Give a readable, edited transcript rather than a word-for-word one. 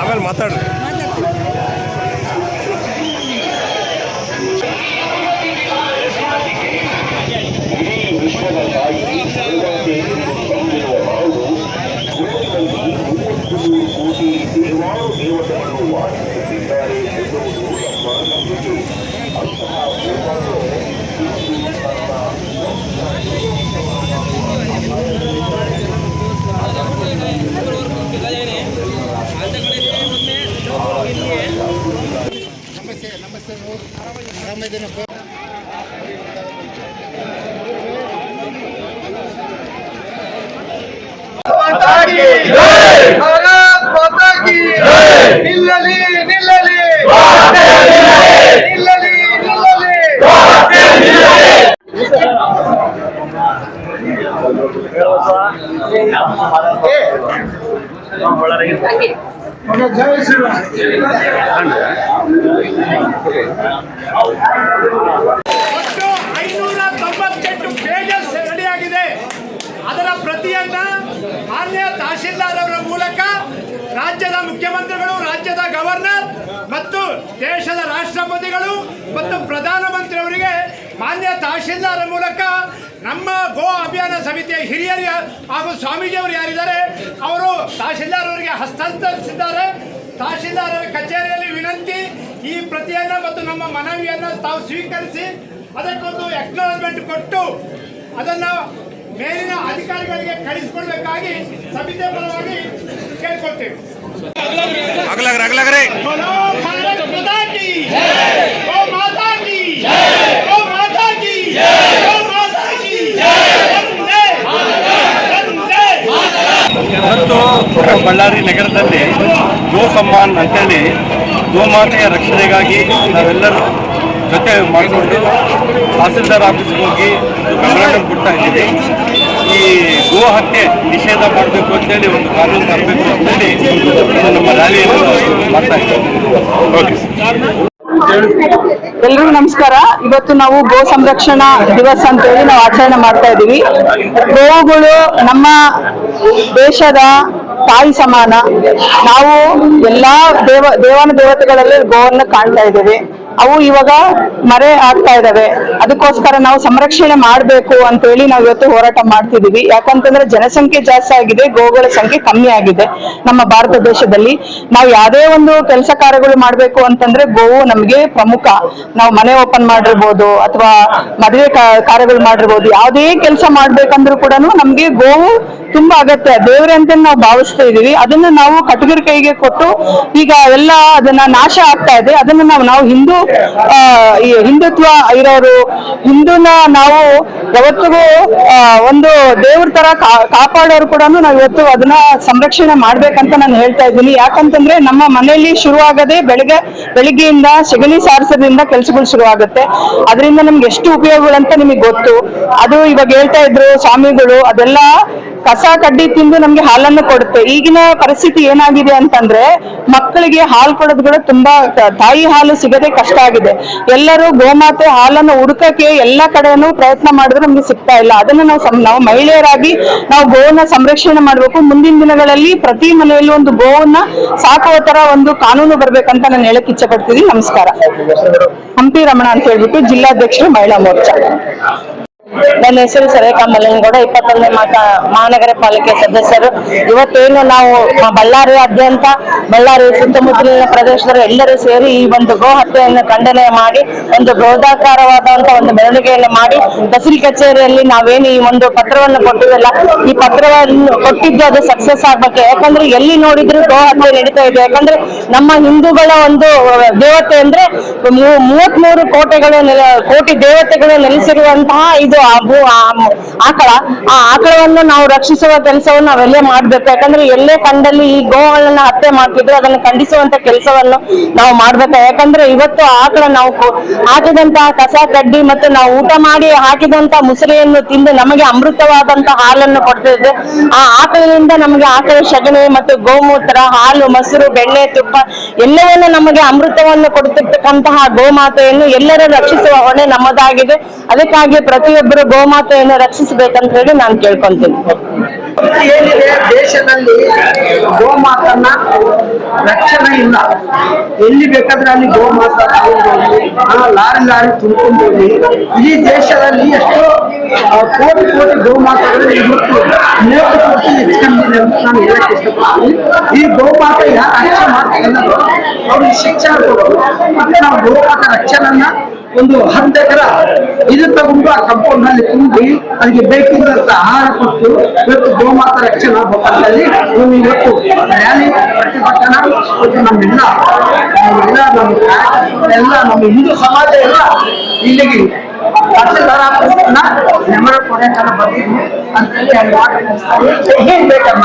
ಆಮೇಲೆ ಮಾತಾಡ್ರಿ. ನಮಸ್ತೆ ಆರಾಮಿದ್ದೀನಪ್ಪ. ನಿಲ್ಲಲಿ ನಿಲ್ಲಲಿ ನಿಲ್ಲಲಿ ಜೈ ಶ್ರೀರಾಮ್. 598 ಪೇಜಸ್ ರೆಡಿಯಾಗಿದೆ. ಅದರ ಪ್ರತಿಯನ್ನ ಮಾನ್ಯ ತಹಶೀಲ್ದಾರ್ ಅವರ ಮೂಲಕ ರಾಜ್ಯದ ಮುಖ್ಯಮಂತ್ರಿಗಳು, ರಾಜ್ಯದ ಗವರ್ನರ್ ಮತ್ತು ದೇಶದ ರಾಷ್ಟ್ರಪತಿಗಳು ಮತ್ತು ಪ್ರಧಾನಮಂತ್ರಿಯವರಿಗೆ ಮಾನ್ಯ ತಹಶೀಲ್ದಾರ್ ಮೂಲಕ ನಮ್ಮ ಗೋ ಅಭಿಯಾನ ಸಮಿತಿಯ ಹಿರಿಯರು ಹಾಗೂ ಸ್ವಾಮೀಜಿಯವರು ಯಾರಿದ್ದಾರೆ ಅವರು ತಹಶೀಲ್ದಾರ್ ಅವರಿಗೆ ಹಸ್ತಾಂತರಿಸಿದ್ದಾರೆ. ತಹಶೀಲ್ದಾರ್ ಕಚೇರಿಯಲ್ಲಿ ವಿನಂತಿ ಈ ಪ್ರತಿಯನ್ನು ಮತ್ತು ನಮ್ಮ ಮನವಿಯನ್ನು ತಾವು ಸ್ವೀಕರಿಸಿ ಅದಕ್ಕೊಂದು ಎಕ್ನಾಲಜ್ಮೆಂಟ್ ಕೊಟ್ಟು ಅದನ್ನು ಮೇಲಿನ ಅಧಿಕಾರಿಗಳಿಗೆ ಕಳಿಸಿಕೊಡ್ಬೇಕಾಗಿ ಸಮಿತಿಯ ಪರವಾಗಿ ಕೇಳ್ಕೊಳ್ತೇವೆ. ಇವತ್ತು ಬಳ್ಳಾರಿ ನಗರದಲ್ಲಿ ಗೋ ಸಮ್ಮಾನ್ ಅಂತೇಳಿ ಗೋಮಾತೆಯ ರಕ್ಷಣೆಗಾಗಿ ನಾವೆಲ್ಲರೂ ಜೊತೆ ಮಾಡಿಕೊಂಡು ತಹಸೀಲ್ದಾರ್ ಆಫೀಸ್ಗೆ ಹೋಗಿ ಮೆಮೊರಾಂಡಮ್ ಕೊಡ್ತಾ ಇದ್ದೀವಿ. ಈ ಗೋ ಹತ್ಯೆ ನಿಷೇಧ ಮಾಡಬೇಕು ಅಂತೇಳಿ ಒಂದು ಕಾನೂನು ತರಬೇಕು ಅಂತೇಳಿ ನಮ್ಮ ರ್ಯಾಲಿಯನ್ನು ಮಾಡ್ತಾ ಇದ್ದೀವಿ. ಓಕೆ, ಎಲ್ರಿಗೂ ನಮಸ್ಕಾರ. ಇವತ್ತು ನಾವು ಗೋ ಸಂರಕ್ಷಣಾ ದಿವಸ ಅಂತೇಳಿ ನಾವು ಆಚರಣೆ ಮಾಡ್ತಾ ಇದ್ದೀವಿ. ಗೋವುಗಳು ನಮ್ಮ ದೇಶದ ತಾಯಿ ಸಮಾನ. ನಾವು ಎಲ್ಲಾ ದೇವಾನ ದೇವತೆಗಳಲ್ಲಿ ಗೋವನ್ನು ಕಾಣ್ತಾ ಇದ್ದೇವೆ. ಅವು ಇವಾಗ ಮರೆ ಆಗ್ತಾ ಇದಾವೆ. ಅದಕ್ಕೋಸ್ಕರ ನಾವು ಸಂರಕ್ಷಣೆ ಮಾಡಬೇಕು ಅಂತೇಳಿ ನಾವು ಇವತ್ತು ಹೋರಾಟ ಮಾಡ್ತಿದೀವಿ. ಯಾಕಂತಂದ್ರೆ ಜನಸಂಖ್ಯೆ ಜಾಸ್ತಿ ಆಗಿದೆ, ಗೋಗಳ ಸಂಖ್ಯೆ ಕಮ್ಮಿ ಆಗಿದೆ ನಮ್ಮ ಭಾರತ ದೇಶದಲ್ಲಿ. ನಾವು ಯಾವುದೇ ಒಂದು ಕೆಲಸ ಕಾರ್ಯಗಳು ಮಾಡ್ಬೇಕು ಅಂತಂದ್ರೆ ಗೋವು ನಮ್ಗೆ ಪ್ರಮುಖ. ನಾವು ಮನೆ ಓಪನ್ ಮಾಡಿರ್ಬೋದು ಅಥವಾ ಮದುವೆ ಕಾರ್ಯಗಳು ಮಾಡಿರ್ಬೋದು, ಯಾವುದೇ ಕೆಲಸ ಮಾಡ್ಬೇಕಂದ್ರೂ ಕೂಡ ನಮ್ಗೆ ಗೋವು ತುಂಬಾ ಅಗತ್ಯ, ದೇವ್ರೆ ಅಂತ ನಾವು ಭಾವಿಸ್ತಾ ಇದೀವಿ. ಅದನ್ನ ನಾವು ಕಟಗರ ಕೈಗೆ ಕೊಟ್ಟು ಈಗ ಎಲ್ಲ ಅದನ್ನ ನಾಶ ಆಗ್ತಾ ಇದೆ. ಅದನ್ನ ನಾವು ಹಿಂದುತ್ವ ಇರೋರು, ಹಿಂದೂನ ನಾವು ಯಾವತ್ತಿಗೂ ಒಂದು ದೇವ್ರ ತರ ಕಾಪಾಡೋರು ಕೂಡ ನಾವು ಇವತ್ತು ಅದನ್ನ ಸಂರಕ್ಷಣೆ ಮಾಡ್ಬೇಕಂತ ನಾನು ಹೇಳ್ತಾ ಇದ್ದೀನಿ. ಯಾಕಂತಂದ್ರೆ ನಮ್ಮ ಮನೆಯಲ್ಲಿ ಶುರುವಾಗದೆ ಬೆಳಿಗ್ಗೆಯಿಂದ ಸೆಗಣಿ ಸಾರಿಸೋದ್ರಿಂದ ಕೆಲಸಗಳು ಶುರು ಆಗುತ್ತೆ. ಅದರಿಂದ ನಮ್ಗೆ ಎಷ್ಟು ಉಪಯೋಗಗಳಂತ ನಿಮಗೆ ಗೊತ್ತು. ಅದು ಇವಾಗ ಹೇಳ್ತಾ ಇದ್ರು ಸ್ವಾಮಿಗಳು, ಅದೆಲ್ಲ ಕಸ ಕಡ್ಡಿ ತಿಂದು ನಮ್ಗೆ ಹಾಲನ್ನು ಕೊಡುತ್ತೆ. ಈಗಿನ ಪರಿಸ್ಥಿತಿ ಏನಾಗಿದೆ ಅಂತಂದ್ರೆ ಮಕ್ಕಳಿಗೆ ಹಾಲು ಕೊಡೋದು ಕೂಡ ತುಂಬಾ, ತಾಯಿ ಹಾಲು ಸಿಗದೆ ಕಷ್ಟ ಆಗಿದೆ. ಎಲ್ಲರೂ ಗೋಮಾತೆ ಹಾಲನ್ನು ಹುಡುಕಕ್ಕೆ ಎಲ್ಲಾ ಕಡೆನೂ ಪ್ರಯತ್ನ ಮಾಡಿದ್ರು ನಮ್ಗೆ ಸಿಗ್ತಾ ಇಲ್ಲ. ಅದನ್ನ ನಾವು ಮಹಿಳೆಯರಾಗಿ ನಾವು ಗೋವನ್ನ ಸಂರಕ್ಷಣೆ ಮಾಡ್ಬೇಕು. ಮುಂದಿನ ದಿನಗಳಲ್ಲಿ ಪ್ರತಿ ಮನೆಯಲ್ಲಿ ಒಂದು ಗೋವನ್ನ ಸಾಕುವ ತರ ಒಂದು ಕಾನೂನು ಬರ್ಬೇಕಂತ ನಾನು ಹೇಳಕ್ ಇಚ್ಛೆ ಪಡ್ತೀನಿ. ನಮಸ್ಕಾರ. ಹಂಪಿ ರಮಣ ಅಂತ ಹೇಳ್ಬಿಟ್ಟು ಜಿಲ್ಲಾಧ್ಯಕ್ಷರು ಮಹಿಳಾ ಮೋರ್ಚಾ. ನನ್ನ ಹೆಸರು ಸರೇಖಾ ಮಲ್ಲನಗೌಡ, 21ನೇ ಮಹಾನಗರ ಪಾಲಿಕೆ ಸದಸ್ಯರು. ಇವತ್ತೇನು ನಾವು ಬಳ್ಳಾರಿಯಾದ್ಯಂತ, ಬಳ್ಳಾರಿ ಸುತ್ತಮುತ್ತಲಿನ ಪ್ರದೇಶದವರು ಎಲ್ಲರೂ ಸೇರಿ ಈ ಒಂದು ಗೋ ಹತ್ಯೆಯನ್ನು ಖಂಡನೆ ಮಾಡಿ ಒಂದು ಬೃಹದಾಕಾರವಾದಂತಹ ಒಂದು ಮೆರವಣಿಗೆಯನ್ನು ಮಾಡಿ ತಹಸೀಲ್ ಕಚೇರಿಯಲ್ಲಿ ನಾವೇನು ಈ ಒಂದು ಪತ್ರವನ್ನು ಕೊಟ್ಟಿವಲ್ಲ, ಈ ಪತ್ರವನ್ನು ಕೊಟ್ಟಿದ್ದು ಅದು ಸಕ್ಸಸ್ ಆಗ್ಬೇಕು. ಯಾಕಂದ್ರೆ ಎಲ್ಲಿ ನೋಡಿದ್ರು ಗೋ ಹತ್ಯೆ ನಡೀತಾ ಇದೆ. ಯಾಕಂದ್ರೆ ನಮ್ಮ ಹಿಂದೂಗಳ ಒಂದು ದೇವತೆ ಅಂದ್ರೆ 33 ಕೋಟಿ ದೇವತೆಗಳು ನೆಲೆಸಿರುವಂತಹ ಇದು ಆ ಆಕಳವನ್ನು ನಾವು ರಕ್ಷಿಸುವ ಕೆಲಸವನ್ನು ನಾವೆಲ್ಲೇ ಮಾಡ್ಬೇಕು. ಯಾಕಂದ್ರೆ ಎಲ್ಲೇ ಕಂಡಲ್ಲಿ ಈ ಗೋಗಳನ್ನ ಹತ್ಯೆ ಮಾಡ್ತಿದ್ರು ಅದನ್ನು ಖಂಡಿಸುವಂತ ಕೆಲಸವನ್ನು ನಾವು ಮಾಡ್ಬೇಕು. ಯಾಕಂದ್ರೆ ಇವತ್ತು ಆಕಳ ನಾವು ಹಾಕಿದಂತಹ ಕಸ ಕಡ್ಡಿ ಮತ್ತು ನಾವು ಊಟ ಮಾಡಿ ಹಾಕಿದಂತ ಮುಸರೆಯನ್ನು ತಿಂದು ನಮಗೆ ಅಮೃತವಾದಂತ ಹಾಲನ್ನು ಕೊಡ್ತಿದ್ದೆ. ಆ ಆಕಳಿನಿಂದ ನಮಗೆ ಆಕಳ ಸಗಣಿ ಮತ್ತು ಗೋಮೂತ್ರ, ಹಾಲು, ಮೊಸರು, ಬೆಣ್ಣೆ, ತುಪ್ಪ ಎಲ್ಲವನ್ನೂ ನಮಗೆ ಅಮೃತವನ್ನು ಕೊಡ್ತಿರ್ತಕ್ಕಂತಹ ಗೋಮಾತೆಯನ್ನು ಎಲ್ಲರೂ ರಕ್ಷಿಸುವ ಹೊಣೆ ನಮ್ಮದಾಗಿದೆ. ಅದಕ್ಕಾಗಿ ಪ್ರತಿಯೊಬ್ಬರು ಗೋಮಾತೆಯನ್ನು ರಕ್ಷಿಸಬೇಕಂತ ಹೇಳಿ ನಾನು ಕೇಳ್ಕೊಂತೀನಿ. ಏನಿದೆ ದೇಶದಲ್ಲಿ ಗೋಮಾತನ್ನ ರಕ್ಷಣೆ ಇಲ್ಲ. ಎಲ್ಲಿ ಬೇಕಾದ್ರೆ ಅಲ್ಲಿ ಗೋಮಾತ ಲಾರಿ ತುಂಬಿಕೊಂಡು ಹೋಗಿ ಇಡೀ ದೇಶದಲ್ಲಿ ಎಷ್ಟೋ ಕೋಟಿ ಗೋಮಾತೆಗಳು ಇವತ್ತು 30 ಕೋಟಿ ಹೆಚ್ಚಿದೆ ಅಂತ ನಾನು ಹೇಳಕ್ ಇಷ್ಟಪಡ್ತೀನಿ. ಈ ಗೋಮಾತ ಯಾರು ರಕ್ಷಣೆ ಮಾಡ್ತಾರೆ ಅನ್ನೋದು ಅವ್ರಿಗೆ ಶಿಕ್ಷಣ ಕೊಡೋದು. ಮತ್ತೆ ನಾವು ಗೋಮಾತ ರಕ್ಷಣೆಯನ್ನ ಒಂದು 10 ಎಕರೆ ಇದು ತಗೊಂಡು ಆ ಕಂಪೌಂಡ್ ನಲ್ಲಿ ತುಂಬಿ ಅದಕ್ಕೆ ಬೇಕಿದ್ದಂತ ಆಹಾರ ಕೊಟ್ಟು ಇವತ್ತು ಗೋಮಾತ ರಕ್ಷಣಾ ಹೋರಾಟದಲ್ಲಿ ಇವತ್ತು ರ್ಯಾಲಿ ಪ್ರತಿಭಟನಾ ನಮ್ಮೆಲ್ಲ ನಮ್ಮ ಹಿಂದೂ ಸಮಾಜ ಎಲ್ಲ ಇಲ್ಲಿಗೆ ತಹಸೀಲ್ದಾರ್ ಆಫೀಸ್ನ ನೆಮರ ಕೊಡೋಕೆ ಬಂದಿದ್ವಿ ಅಂತ ಹೇಳಿ ಏನ್ ಬೇಕಮ್ಮ.